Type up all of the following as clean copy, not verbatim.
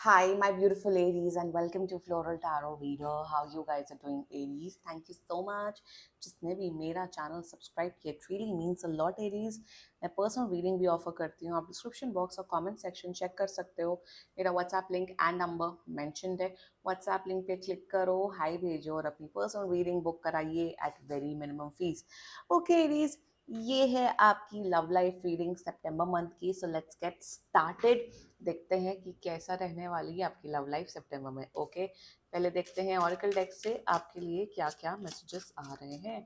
Hi, my beautiful Aries, and welcome to Floral Tarot Reader. How you guys are doing, Aries? Thank you so much. जिसने भी मेरा channel subscribe किया, it really means a lot, Aries. मैं personal reading भी offer करती हूँ. आप description box और कमेंट सेक्शन चेक कर सकते हो. मेरा WhatsApp link and number mentioned है. व्हाट्सएप लिंक पे क्लिक करो, हाई भेजो और अपनी पर्सनल रीडिंग बुक कराइए at very minimum fees. Okay, Aries. ये है आपकी लव लाइफ रीडिंग सितंबर मंथ की. So let's get started. देखते हैं कि कैसा रहने वाली है आपकी लव लाइफ सितंबर में. ओके, पहले देखते हैं ऑरेकल डेक से आपके लिए क्या क्या मैसेजेस आ रहे हैं.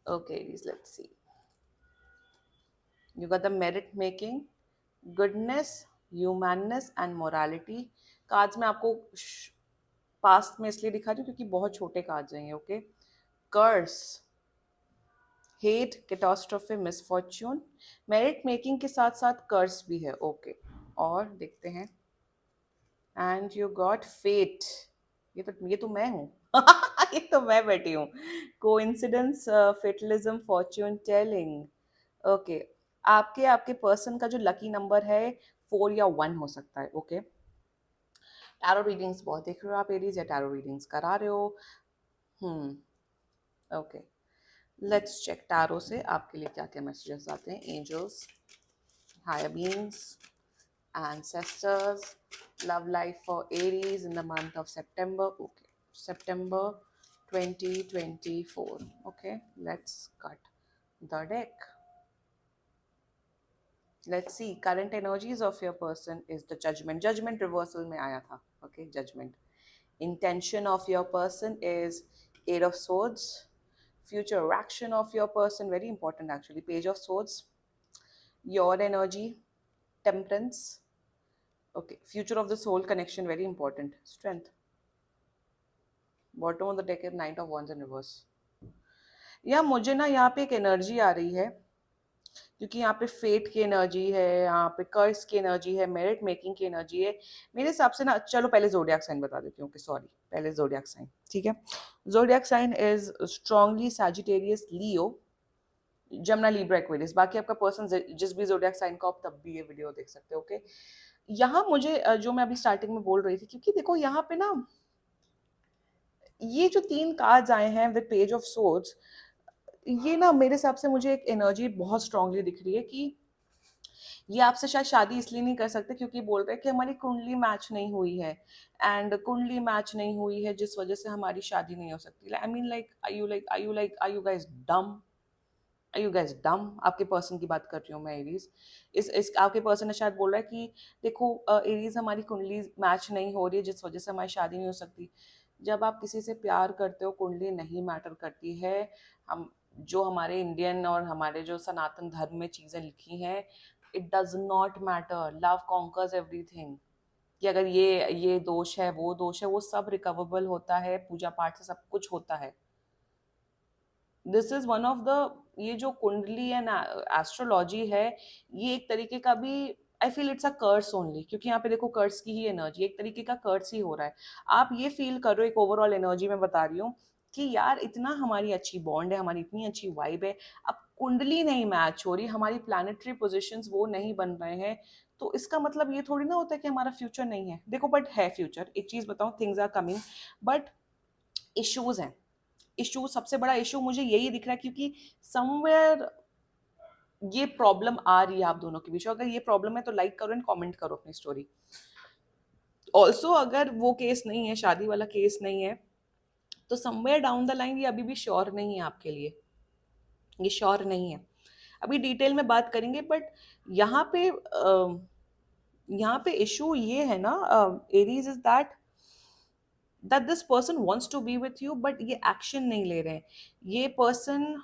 Okay, let's see. You got the merit making, goodness, humanness and morality. Cards में आपको पास्ट में इसलिए दिखा रही हूँ क्योंकि बहुत छोटे कार्ड्स हैं. ओके, कर्स, हेट, कैटास्ट्रोफे, मिसफॉर्च्यून. मेरिट मेकिंग के साथ साथ कर्स भी है. ओके, और देखते हैं. And you got fate. ये तो मैं हूँ. ये तो मैं बैठी हूँ. Coincidence, fatalism, fortune telling. Okay, आपके आपके पर्सन का जो लकी नंबर है 4 या 1 हो सकता है. ओके, टैरो रीडिंग्स बहुत देख रहे हो आप एरीज, या टैरो रीडिंग्स करा रहे हो? ओके, लेट्स चेक टैरो से आपके लिए क्या क्या मैसेजेस आते हैं. Angels, higher beings, ancestors, love life for Aries in the month of September. Okay, September 2024. Okay, let's cut the deck. Let's see. Current energies of your person is the judgment. Judgment reversal में आया था. Okay, judgment. Intention of your person is 8 of swords. Future action of your person, very important actually. Page of swords. Your energy, temperance. Okay, future of the soul connection, very important. Strength. Bottom of the deck is Knight of Wands in reverse. या मुझे ना यहाँ पे एक energy आ रही है क्योंकि यहाँ पे फेट की एनर्जी है, यहाँ पे कर्स की एनर्जी है, मेरिट मेकिंग की एनर्जी है. मेरे हिसाब से ना, चलो पहले जोडियाक साइन बता देती हूँ. सॉरी, पहले जोडियाक साइन. ठीक है, zodiac sign is strongly Sagittarius, Leo, Gemini, Libra, Aquarius. बाकी आपका पर्सन जिस भी जोडियाक साइन का, आप तब भी ये वीडियो देख सकते हो. ओके, यहाँ मुझे जो मैं अभी स्टार्टिंग में बोल रही थी, क्योंकि देखो यहाँ पे ना ये जो 3 कार्ड्स आए हैं विद पेज ऑफ सोर्ड्स, ये ना मेरे हिसाब से मुझे एक एनर्जी बहुत स्ट्रांगली दिख रही है कि ये आपसे शायद शादी इसलिए नहीं कर सकते क्योंकि बोल रहे हैं कि हमारी कुंडली मैच नहीं हुई है, एंड कुंडली मैच नहीं हुई है जिस वजह से हमारी शादी नहीं हो सकती. I mean like, are you guys dumb? Are you guys dumb? आपके पर्सन की बात कर रही हूँ मैं, एरीज. इस आपके पर्सन ने शायद बोला है कि देखो एरीज, हमारी कुंडली मैच नहीं हो रही है जिस वजह से हमारी शादी नहीं हो सकती. जब आप किसी से प्यार करते हो, कुंडली नहीं मैटर करती है. हम जो हमारे इंडियन और हमारे जो सनातन धर्म में चीज़ें लिखी हैं, it does not matter. Love conquers everything. कि अगर ये दोष है, वो सब रिकवरेबल होता है. पूजा पाठ से सब कुछ होता है. This is one of the, ये जो कुंडली एंड एस्ट्रोलॉजी है, ये एक तरीके का भी, I feel it's a curse only, क्योंकि यहाँ पे देखो कर्स की ही एनर्जी, एक तरीके का कर्स ही हो रहा है. आप ये फील करो, एक ओवरऑल एनर्जी में बता रही हूँ कि यार इतना हमारी अच्छी बॉन्ड है, हमारी इतनी अच्छी वाइब है, अब कुंडली नहीं मैच हो रही, हमारी प्लानिटरी पोजिशंस वो नहीं बन रहे हैं, तो इसका मतलब ये थोड़ी ना होता है कि हमारा फ्यूचर नहीं है. देखो, बट है फ्यूचर. एक चीज बताऊं, things are coming, but issues हैं. इशू, सबसे बड़ा इशू मुझे यही दिख रहा है क्योंकि समवेयर ये प्रॉब्लम आ रही है आप दोनों के बीच. अगर ये प्रॉब्लम है तो लाइक करो एंड कमेंट करो अपनी स्टोरी. ऑल्सो अगर वो केस नहीं है, शादी वाला केस नहीं है, तो समवेयर डाउन द लाइन ये अभी भी श्योर नहीं है आपके लिए. ये श्योर नहीं है. अभी डिटेल में बात करेंगे, बट यहाँ पे यहाँ पे इशू ये है ना, Aries, is that this person wants to be with you, but ये एक्शन नहीं ले रहे हैं. ये पर्सन,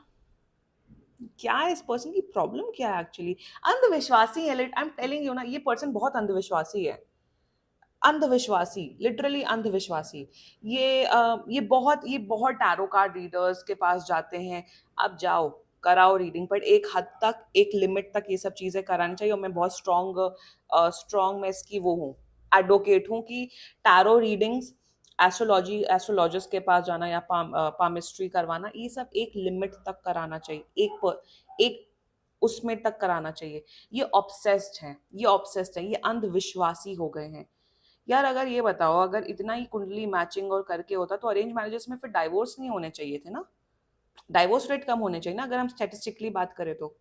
क्या है इस पर्सन की प्रॉब्लम, क्या है एक्चुअली? अंधविश्वासी है. आई एम टेलिंग यू ना, ये पर्सन बहुत अंधविश्वासी है. अंधविश्वासी, लिटरली अंधविश्वासी. ये बहुत टैरो कार्ड रीडर्स के पास जाते हैं. आप जाओ, कराओ रीडिंग, बट एक हद तक, एक लिमिट तक ये सब चीजें करानी चाहिए. और मैं बहुत स्ट्रॉन्ग मैं इसकी वो हूँ, एडवोकेट हूँ कि टैरो रीडिंग्स, एस्ट्रोलॉजिस्ट के पास जाना या पामिस्ट्री करवाना, ये सब एक लिमिट तक कराना चाहिए. एक उसमें तक कराना चाहिए. ये ऑब्सेस्ड हैं, ये अंधविश्वासी हो गए हैं. यार अगर ये बताओ, अगर इतना ही कुंडली मैचिंग और करके होता तो अरेंज मैरिजेस में फिर डाइवोर्स नहीं होने चाहिए थे ना, डाइवोर्स रेट कम होने चाहिए ना, अगर हम स्टैटिस्टिकली बात करें तो।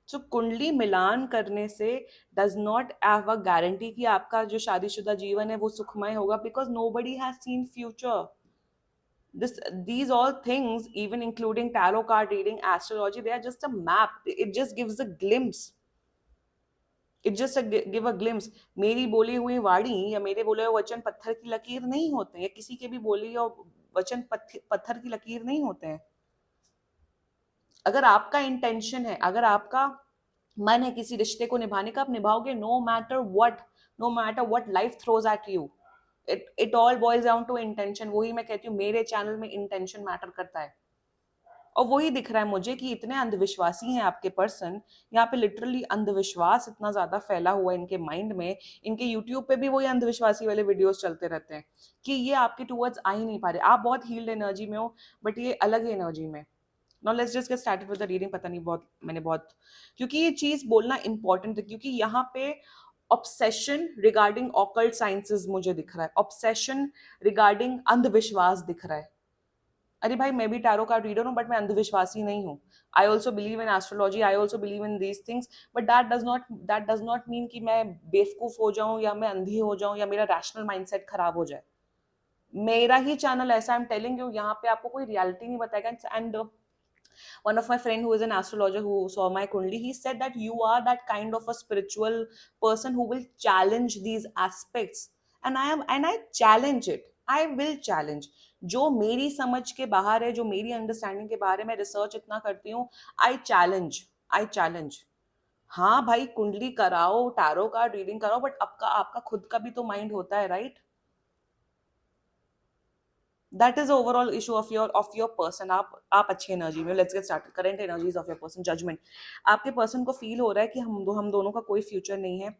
सो कुंडली मिलान करने से does not have a guarantee कि आपका जो शादीशुदा जीवन है वो सुखमय होगा, because nobody has seen future. this these all things, even including tarot card reading, astrology, they are just a map. It just gives a glimpse. It just give a glimpse. मेरी बोली हुई वाणी या मेरे बोले हुए वचन पत्थर की लकीर नहीं होते हैं, या किसी के भी बोली और वचन पत्थर की लकीर नहीं होते हैं। अगर आपका इंटेंशन है, अगर आपका मन है किसी रिश्ते को निभाने का, आप निभाओगे, no matter what, no matter what life throws at you. It all boils down to intention. वही मैं कहती हूँ, मेरे चैनल में इंटेंशन मैटर करता है। और वही दिख रहा है मुझे कि इतने अंधविश्वासी हैं आपके पर्सन, यहाँ पे लिटरली अंधविश्वास इतना ज्यादा फैला हुआ है इनके माइंड में। इनके यूट्यूब पे भी वही अंधविश्वासी वाले वीडियोस चलते रहते हैं कि ये आपके टूवर्ड्स आ ही नहीं पा रहे। आप बहुत हील्ड एनर्जी में हो, बट ये अलग ही एनर्जी में। Now let's just get started with the reading. पता नहीं बहुत मैंने बहुत, क्योंकि ये चीज बोलना इंपॉर्टेंट है, क्योंकि यहाँ पे ऑब्सेशन रिगार्डिंग ऑकल्ट साइंसेस मुझे दिख रहा है, ऑब्सेशन रिगार्डिंग अंधविश्वास दिख रहा है। अरे भाई, मैं भी टैरो कार्ड रीडर हूँ, बट मैं अंधविश्वासी नहीं हूँ। I also believe in astrology, I also believe in these things, but that does not mean कि मैं बेवकूफ हो जाऊं, या मैं अंधी हो जाऊं, या मेरा रैशनल माइंडसेट खराब हो जाए। मेरा ही चैनल ऐसा, आई एम टेलिंग यू, यहाँ पे आपको कोई रियलिटी नहीं बताएगा। And one of my friend who is an astrologer who saw my kundli, he said that you are that kind of a spiritual person who will challenge these aspects, and I challenge it. I will challenge जो मेरी समझ के बाहर है, जो मेरी understanding के बाहर है। मैं रिसर्च इतना करती हूँ, आई चैलेंज। हाँ भाई, कुंडली कराओ, टैरो कार्ड रीडिंग कराओ, बट आपका आपका खुद का भी तो माइंड होता है, right? That is overall issue of your person. आप अच्छी एनर्जी में। Let's get started. Current energies of your person. Judgement. आपके पर्सन को फील हो रहा है कि हम दोनों का कोई फ्यूचर नहीं है।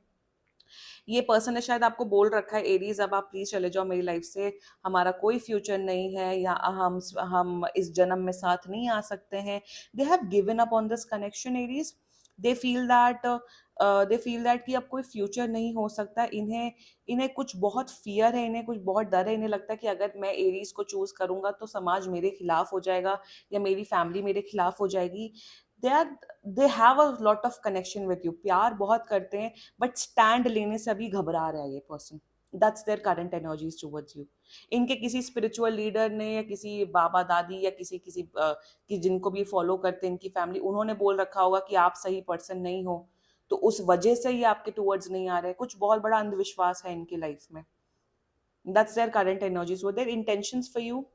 ये पर्सन ने शायद आपको बोल रखा है, एरीज अब आप प्लीज चले जाओ मेरी लाइफ से, हमारा कोई फ्यूचर नहीं है, या हम इस जन्म में साथ नहीं आ सकते हैं। They have given up on this connection, Aries. They feel that कि अब कोई फ्यूचर नहीं हो सकता। इन्हें इन्हें कुछ बहुत फियर है, इन्हें कुछ बहुत डर है। इन्हें लगता है कि अगर मैं एरीज को चूज करूंगा तो समाज मेरे खिलाफ हो जाएगा, या मेरी फैमिली मेरे खिलाफ हो जाएगी। They are they have a lot of connection with you, प्यार बहुत करते हैं, बट स्टैंड लेने से अभी घबरा रहा है ये person. That's their current energies towards you. इनके किसी स्पिरिचुअल लीडर ने, या किसी बाबा दादी, या कि जिनको भी फॉलो करते हैं इनकी फैमिली, उन्होंने बोल रखा होगा कि आप सही पर्सन नहीं हो, तो उस वजह से ये आपके टुवर्ड्स नहीं आ रहे। कुछ बहुत बड़ा अंधविश्वास है इनकी लाइफ में। That's their current energies. वो देयर इंटेंशंस फॉर यू।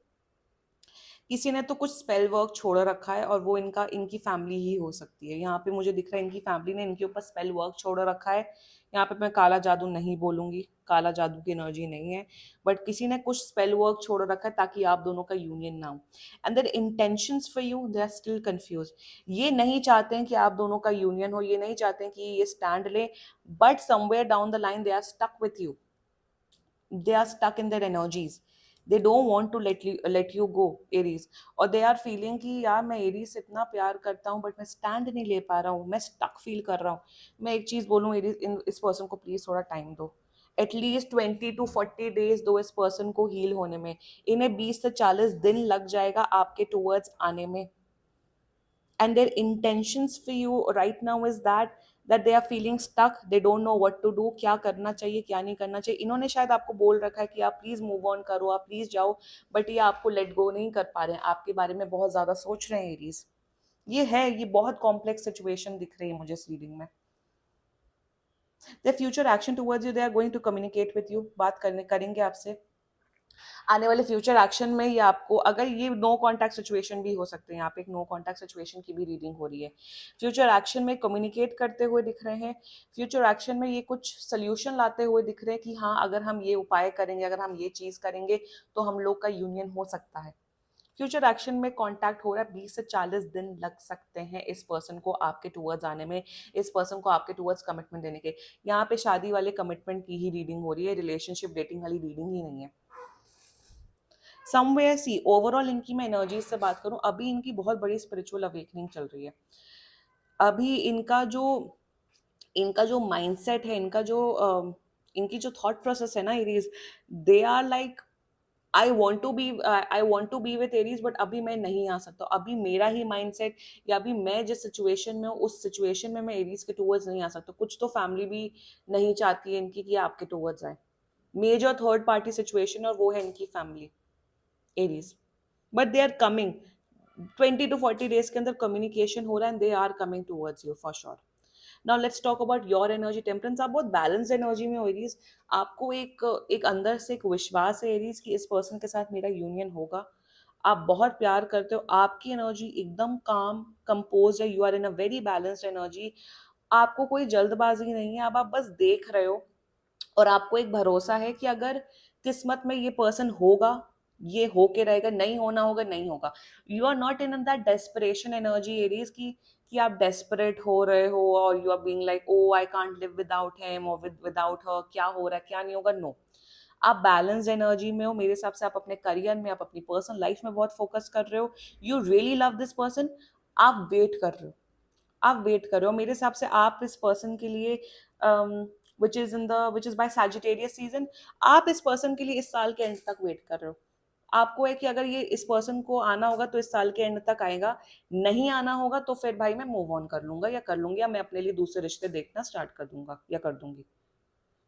किसी ने तो कुछ स्पेल वर्क छोड़ रखा है, और वो इनकी फैमिली ही हो सकती है। यहाँ पे मुझे दिख रहा है इनकी फैमिली ने इनके ऊपर स्पेल वर्क छोड़ रखा है। यहाँ पे मैं काला जादू नहीं बोलूंगी, काला जादू की एनर्जी नहीं है, बट किसी ने कुछ स्पेल वर्क छोड़ रखा है ताकि आप दोनों का यूनियन ना हो। And their intentions for you, they are still confuse. ये नहीं चाहते हैं कि आप दोनों का यूनियन हो, ये नहीं चाहते हैं कि ये स्टैंड ले, but somewhere down the line they are stuck with you. they are stuck in their energies. They don't want to let you go, Aries. और they are feeling कि यार मैं एरीज से इतना प्यार करता हूँ, बट मैं स्टैंड नहीं ले पा रहा हूँ, मैं स्टक फील कर रहा हूँ। मैं एक चीज बोलूँ एरीज, इस पर्सन को प्लीज थोड़ा टाइम दो। एटलीस्ट 20 to 40 days दो इस पर्सन को हील होने में। इन्हें 20 से 40 दिन लग जाएगा आपके टूवर्ड्स आने में। and their intentions for you right now is that they are feeling stuck, they don't know what to do, क्या करना चाहिए क्या नहीं करना चाहिए। इन्होंने शायद आपको बोल रखा है कि आप प्लीज मूव ऑन करो, आप प्लीज जाओ, बट ये आपको लेट गो नहीं कर पा रहे हैं, आपके बारे में बहुत ज्यादा सोच रहे हैं एरीज। ये बहुत कॉम्प्लेक्स सिचुएशन दिख रही है मुझे इस रीडिंग में। their future action towards you, they are going to communicate with you, बात करेंगे आपसे। आने वाले फ्यूचर एक्शन में ये आपको, अगर ये नो कॉन्टैक्ट सिचुएशन भी हो सकते हैं, यहाँ पे एक नो कॉन्टैक्ट सिचुएशन की भी रीडिंग हो रही है। फ्यूचर एक्शन में कम्युनिकेट करते हुए दिख रहे हैं। फ्यूचर एक्शन में ये कुछ सोल्यूशन लाते हुए दिख रहे हैं कि हाँ, अगर हम ये उपाय करेंगे, अगर हम ये चीज करेंगे, तो हम लोग का यूनियन हो सकता है। फ्यूचर एक्शन में कांटेक्ट हो रहा है। 20 से 40 दिन लग सकते हैं इस पर्सन को आपके टूवर्ड्स आने में, इस पर्सन को आपके टूवर्ड्स कमिटमेंट देने के। यहाँ पे शादी वाले कमिटमेंट की ही रीडिंग हो रही है, रिलेशनशिप डेटिंग वाली रीडिंग ही नहीं है। समवेयर सी ओवरऑल इनकी मैं एनर्जी से बात करूं, अभी इनकी बहुत बड़ी स्पिरिचुअल अवेकनिंग चल रही है। अभी इनका जो माइंडसेट है, इनकी जो थॉट प्रोसेस है ना Aries, they are like I want to be with Aries, but अभी मैं नहीं आ सकता, अभी मेरा ही माइंडसेट या अभी मैं जिस सिचुएशन में हूँ उस सिचुएशन में मैं एरीज के टूवर्ड्स नहीं आ सकता। कुछ तो फैमिली भी नहीं चाहती है इनकी कि आपके टूवर्ड्स आए, मेजर थर्ड पार्टी सिचुएशन, और वो है इनकी family Aries. But they are coming 20 to 40 days के अंदर कम्युनिकेशन हो रहा है, and they are coming towards you for sure. Now let's talk about your energy temperance. आप बहुत बैलेंस एनर्जी में हो एरीज, आपको एक एक अंदर से एक विश्वास है एरीज कि इस पर्सन के साथ मेरा यूनियन होगा। आप बहुत प्यार करते हो, आपकी एनर्जी एकदम काम कंपोज है, you are in a very balanced energy. आपको कोई जल्दबाजी नहीं है, अब आप बस देख रहे हो, और आपको एक भरोसा है कि अगर किस्मत में ये पर्सन होगा, ये होके रहेगा, नहीं होना होगा नहीं होगा। You are not in that desperation energy Aries कि आप डेस्परेट हो रहे हो और you are being like oh I can't live without him और विदाउट हर, क्या हो रहा है क्या नहीं होगा, नो। आप बैलेंस्ड एनर्जी में हो, मेरे हिसाब से आप अपने करियर में, आप अपनी पर्सनल लाइफ में बहुत फोकस कर रहे हो, you really love this person. आप वेट कर रहे हो, आप वेट कर रहे हो, मेरे हिसाब से आप इस पर्सन के लिए which is by Sagittarius season, आप इस पर्सन के लिए इस साल के एंड तक वेट कर रहे हो। आपको है कि अगर ये इस पर्सन को आना होगा तो इस साल के एंड तक आएगा, नहीं आना होगा तो फिर भाई मैं मूव ऑन कर लूंगा या कर लूंगी, या मैं अपने लिए दूसरे रिश्ते देखना स्टार्ट कर दूंगा या कर दूंगी।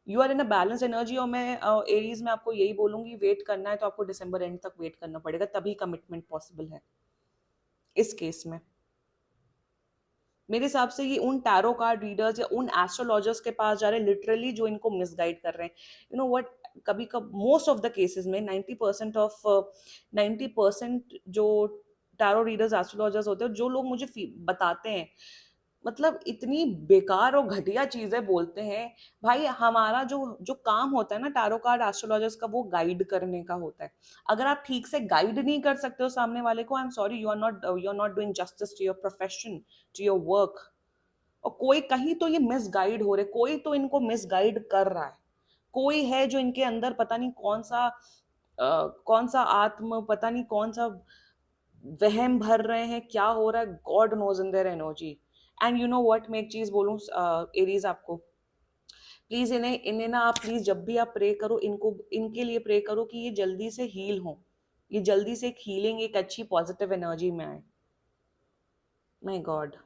You are in a balance energy, और मैं एरीज में आपको यही बोलूंगी, वेट करना है तो आपको दिसंबर एंड तक वेट करना पड़ेगा, तभी कमिटमेंट पॉसिबल है इस केस में। मेरे हिसाब से ये उन टैरो कार्ड रीडर्स या उन एस्ट्रोलॉजर्स के पास जा रहे हैं लिटरली जो इनको मिसगाइड कर रहे हैं। यू नो व्हाट, कभी कब मोस्ट ऑफ द केसेस में 90% जो टैरो रीडर्स एस्ट्रोलॉजर्स होते हैं, जो लोग मुझे बताते हैं, मतलब इतनी बेकार और घटिया चीजें बोलते हैं। भाई हमारा जो जो काम होता है ना टैरो कार्ड एस्ट्रोलॉजर्स का, वो गाइड करने का होता है। अगर आप ठीक से गाइड नहीं कर सकते हो सामने वाले को, I am sorry, you are not doing justice to your profession, to your work. और कोई कहीं तो ये मिसगाइड हो रहे, कोई तो इनको मिसगाइड कर रहा है, कोई है जो इनके अंदर पता नहीं कौन सा आत्म, पता नहीं कौन सा वहम भर रहे हैं, क्या हो रहा है, God knows in their energy. And you know what, मैं एक चीज बोलूं एरीज आपको, प्लीज इन्हें इन्हें ना आप प्लीज जब भी आप प्रे करो, इनको इनके लिए प्रे करो कि ये जल्दी से हील हो, ये जल्दी से एक हीलिंग, एक अच्छी पॉजिटिव एनर्जी में आए। My God.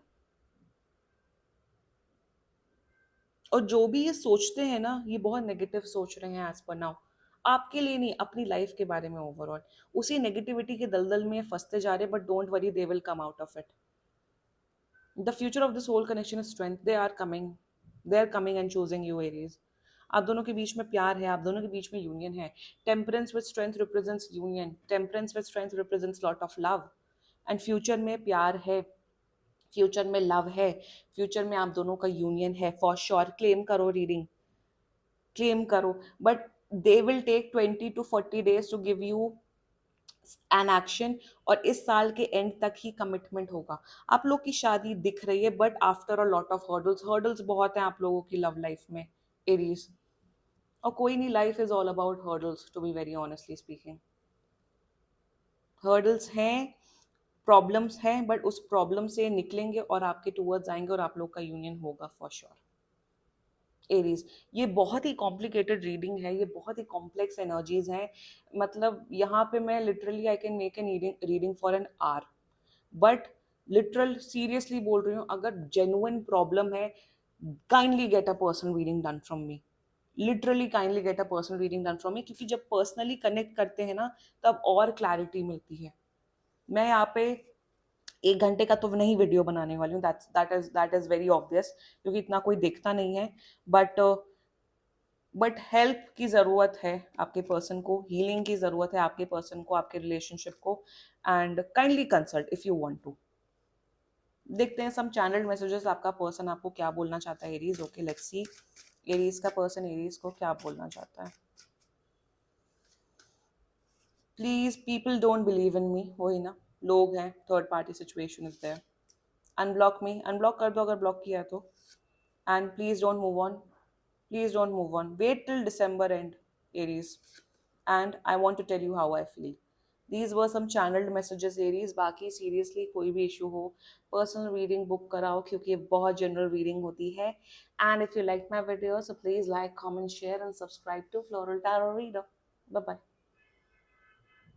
और जो भी ये सोचते हैं ना, ये बहुत नेगेटिव सोच रहे हैं एज पर नाउ, आपके लिए नहीं, अपनी लाइफ के बारे में ओवरऑल, उसी नेगेटिविटी के दलदल में फंसते जा रहे हैं, but don't worry, they will come out of it. The future of the soul connection is strength, they are coming and choosing you Aries. आप दोनों के बीच में प्यार है, आप दोनों के बीच में यूनियन है। Temperance with strength represents union, temperance with strength represents lot of love, and future में प्यार है, फ्यूचर में लव है, फ्यूचर में आप दोनों का यूनियन है फॉर श्योर। क्लेम करो रीडिंग, क्लेम करो, but they will take 20 to 40 days to give you an action, और इस साल के एंड तक ही कमिटमेंट होगा। आप लोग की शादी दिख रही है, but after a lot of hurdles, hurdles बहुत हैं आप लोगों की लव लाइफ में एरीज। और कोई नहीं, life is all about hurdles, to be very honestly speaking. Hurdles हैं, प्रॉब्लम्स हैं, बट उस प्रॉब्लम से निकलेंगे और आपके टूवर्ड्स आएंगे और आप लोग का यूनियन होगा फॉर श्योर एरीज। ये बहुत ही कॉम्प्लिकेटेड रीडिंग है, ये बहुत ही कॉम्प्लेक्स एनर्जीज हैं, मतलब यहाँ पे मैं literally I can make an reading for an hour, but literal seriously बोल रही हूँ, अगर जेन्युइन प्रॉब्लम है, kindly get a personal reading done from me, literally kindly get a personal reading done from me, क्योंकि जब personally connect करते हैं ना, तब और क्लैरिटी मिलती है। मैं यहाँ पे 1 घंटे का तो नहीं वीडियो बनाने वाली हूँ, दैट इज वेरी ऑब्वियस, क्योंकि इतना कोई देखता नहीं है, बट बट हेल्प की ज़रूरत है आपके पर्सन को, हीलिंग की ज़रूरत है आपके पर्सन को, आपके रिलेशनशिप को, and kindly consult if you want to. देखते हैं सम चैनल्ड मैसेजेस, आपका पर्सन आपको क्या बोलना चाहता है Aries. Okay let's see, Aries का पर्सन एरीज को क्या बोलना चाहता है। Please people don't believe in me, वही ना, लोग हैं, third party situation is there, unblock me, unblock कर दो अगर ब्लॉक किया है तो, and please don't move on, please don't move on, wait till December end Aries, and I want to tell you how I feel. These were some channelled messages Aries. बाकी seriously कोई भी issue हो, personal reading book कराओ, क्योंकि ये बहुत general reading होती है। And if you like my video, so please like, comment, share and subscribe to floral tarot reader. Bye bye.